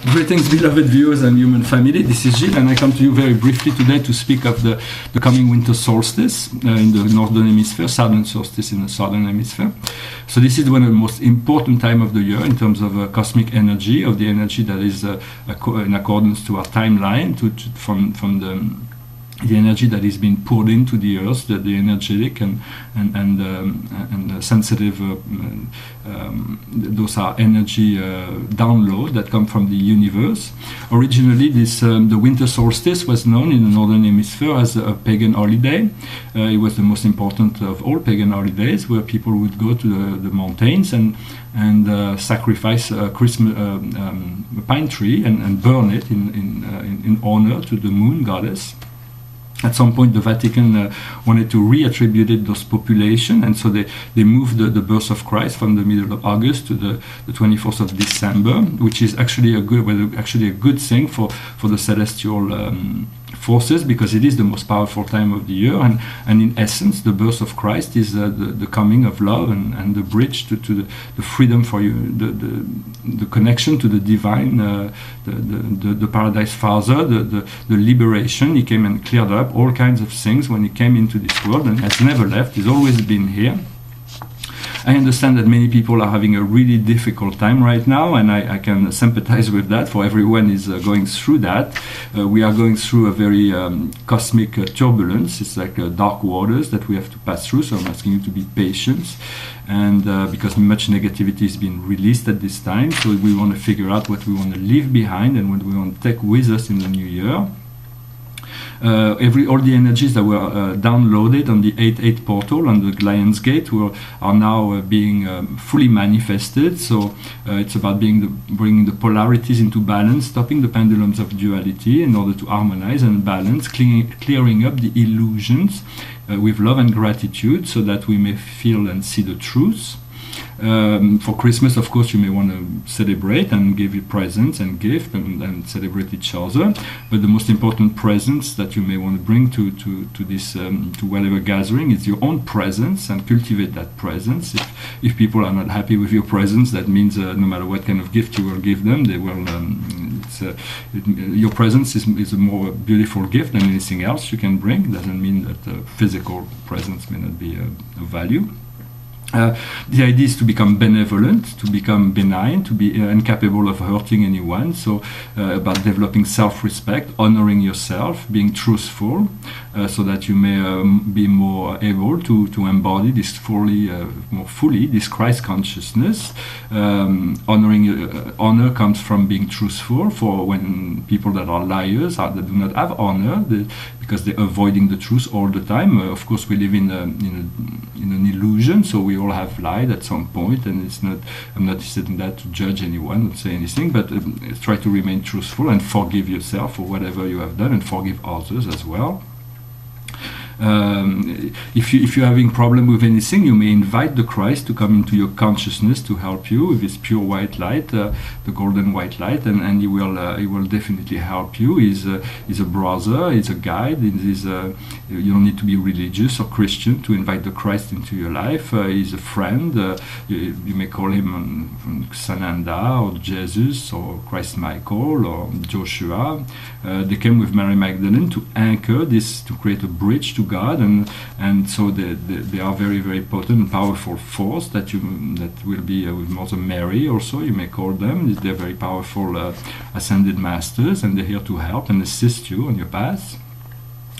Greetings, beloved viewers and human family. This is Gilles, and I come to you very briefly today to speak of the coming winter solstice in the northern hemisphere, southern solstice in the southern hemisphere. So this is one of the most important time of the year in terms of cosmic energy, of the energy that is in accordance to our timeline, from the energy that is being poured into the earth, the energetic and sensitive. Those are energy download that come from the universe. Originally, the winter solstice was known in the northern hemisphere as a pagan holiday. It was the most important of all pagan holidays, where people would go to the mountains and sacrifice a pine tree and burn it in honor to the moon goddess. At some point, the Vatican wanted to reattribute those population, and so they moved the birth of Christ from the middle of August to the 24th of December, which is actually a good thing for the celestial forces, because it is the most powerful time of the year, and in essence, the birth of Christ is the coming of love and the bridge to the freedom for you, the connection to the divine, the Paradise Father, the liberation. He came and cleared up all kinds of things when he came into this world, and has never left. He's always been here. I understand that many people are having a really difficult time right now, and I can sympathize with that, for everyone is going through that. We are going through a very cosmic turbulence. It's like dark waters that we have to pass through, so I'm asking you to be patient. And because much negativity is being released at this time, so we want to figure out what we want to leave behind and what we want to take with us in the new year. All the energies that were downloaded on the 8-8 portal on the Lion's Gate are now being fully manifested. So it's about bringing the polarities into balance, stopping the pendulums of duality in order to harmonize and balance, clearing up the illusions with love and gratitude, so that we may feel and see the truth. For Christmas, of course, you may want to celebrate and give you presents and gift and celebrate each other. But the most important presents that you may want to bring to this to whatever gathering is your own presence, and cultivate that presence. If people are not happy with your presence, that means no matter what kind of gift you will give them, they will. Your presence is a more beautiful gift than anything else you can bring. It doesn't mean that physical presence may not be of value. The idea is to become benevolent, to become benign, to be incapable of hurting anyone. So about developing self-respect, honoring yourself, being truthful, so that you may be more able to embody this more fully this Christ consciousness. Honor comes from being truthful. For when people that are liars, that do not have honor, because they're avoiding the truth all the time. Of course, we live in an illusion, so we all have lied at some point, and it's not. I'm not interested in that to judge anyone or say anything, but try to remain truthful and forgive yourself for whatever you have done, and forgive others as well. If you're having problem with anything, you may invite the Christ to come into your consciousness to help you with his pure white light, the golden white light, and he will definitely help you. He's a brother, he's a guide. You don't need to be religious or Christian to invite the Christ into your life. He's a friend. You may call him Sananda or Jesus or Christ Michael or Joshua. They came with Mary Magdalene to anchor this, to create a bridge to God, and so they are very, very potent and powerful force that will be with Mother Mary also, you may call them. They're very powerful ascended masters, and they're here to help and assist you on your path.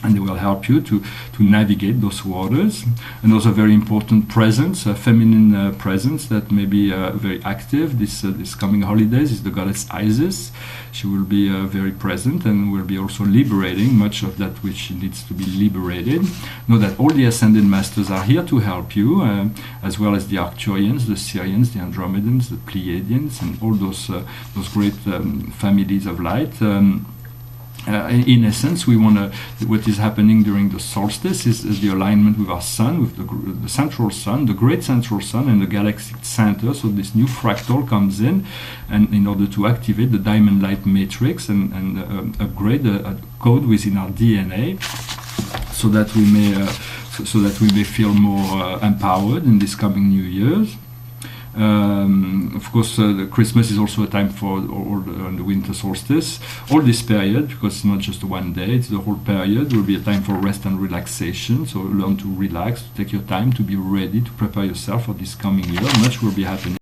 And they will help you to navigate those waters. And those are very important presence, feminine presence that may be very active this coming holidays is the goddess Isis. She will be very present and will be also liberating much of that which needs to be liberated. Know that all the ascended masters are here to help you, as well as the Arcturians, the Syrians, the Andromedans, the Pleiadians, and all those great families of light. In essence, we want to. What is happening during the solstice is the alignment with our sun, with the central sun, the great central sun, and the galactic center. So this new fractal comes in, and in order to activate the diamond light matrix and upgrade a code within our DNA, so that we may feel more empowered in this coming new years. Of course, the Christmas is also a time for the winter solstice. All this period, because it's not just one day, it's the whole period, will be a time for rest and relaxation. So learn to relax, to take your time, to be ready, to prepare yourself for this coming year. Much will be happening.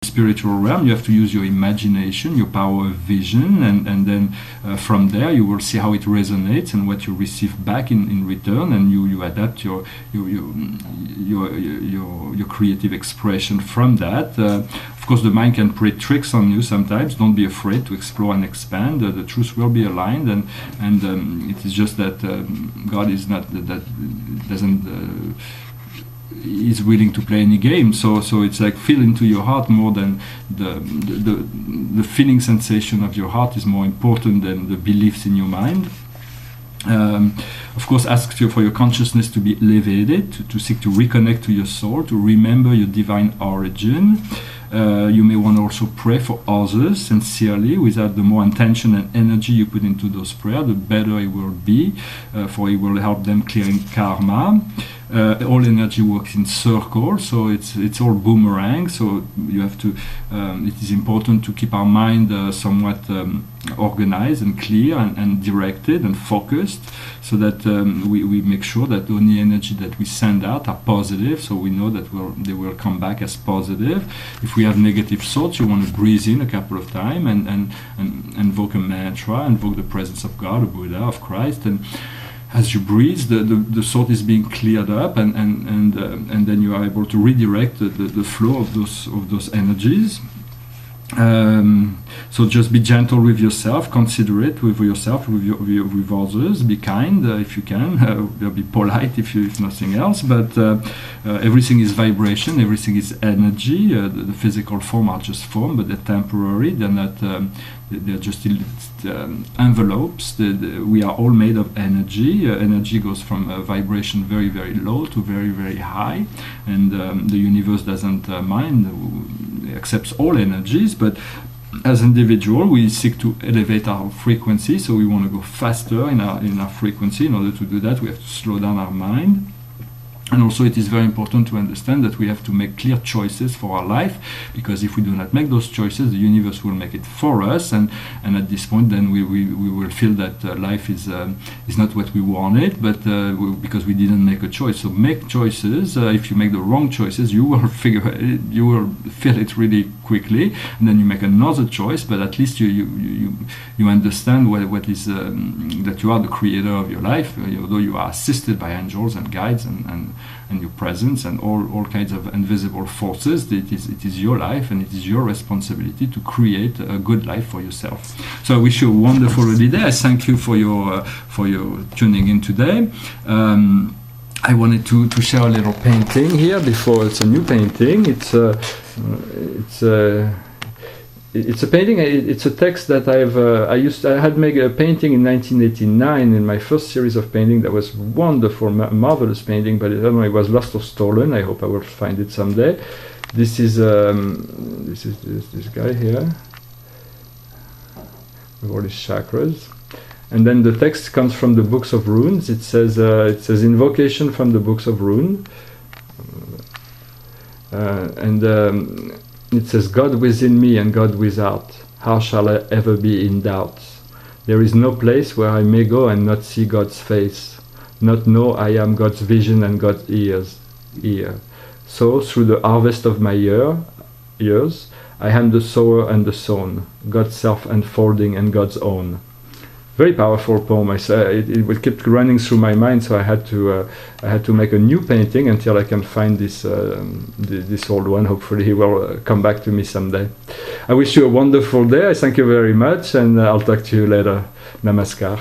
Spiritual realm, you have to use your imagination, your power of vision, and then from there you will see how it resonates and what you receive back in return, and you adapt your creative expression from that. Of course, the mind can play tricks on you sometimes. Don't be afraid to explore and expand. The truth will be aligned, and it is just that God is not that doesn't. Is willing to play any game, so it's like feel into your heart more than the feeling sensation of your heart is more important than the beliefs in your mind. Of course, ask for your consciousness to be elevated, to seek to reconnect to your soul, to remember your divine origin. You may want to also pray for others sincerely. Without the more intention and energy you put into those prayers, the better it will be, for it will help them clearing karma. All energy works in circles, so it's all boomerang. So you have to. It is important to keep our mind somewhat organized and clear and directed and focused, so that we make sure that any energy that we send out are positive. So we know that they will come back as positive. If we have negative thoughts, you want to breathe in a couple of times and invoke a mantra, invoke the presence of God, of Buddha, of Christ, and as you breathe, the thought is being cleared up, and then you are able to redirect the flow of those energies. So just be gentle with yourself, considerate with yourself, with others. Be kind if you can. Be polite if nothing else. But everything is vibration. Everything is energy. The physical form are just form, but they're temporary. They're not. They're just envelopes. We are all made of energy. Energy goes from vibration very, very low to very, very high, and the universe doesn't mind, accepts all energies. But as individual, we seek to elevate our frequency, so we want to go faster in our frequency. In order to do that, we have to slow down our mind. And also it is very important to understand that we have to make clear choices for our life, because if we do not make those choices, the universe will make it for us, and at this point then we will feel that life is not what we wanted, but because we didn't make a choice. So make choices. If you make the wrong choices, you will feel it really quickly, and then you make another choice, but at least you understand what is that you are the creator of your life, although you are assisted by angels and guides and your presence and all kinds of invisible forces. It is your life, and it is your responsibility to create a good life for yourself. So I wish you a wonderful holiday. I thank you for your tuning in today. I wanted to share a little painting here before. It's a new painting. It's a painting. It's a text that I had made a painting in 1989 in my first series of painting. That was wonderful, marvelous painting. But I don't know, it was lost or stolen. I hope I will find it someday. This is this guy here with all his chakras, and then the text comes from the books of runes. It says invocation from the books of rune, it says, God within me and God without, how shall I ever be in doubt? There is no place where I may go and not see God's face, not know I am God's vision and God's ear. So through the harvest of my years, I am the sower and the sown, God's self unfolding and God's own. Very powerful poem. It will keep running through my mind, so I had to make a new painting until I can find this old one. Hopefully he will come back to me someday. I wish you a wonderful day. I thank you very much, and I'll talk to you later. Namaskar.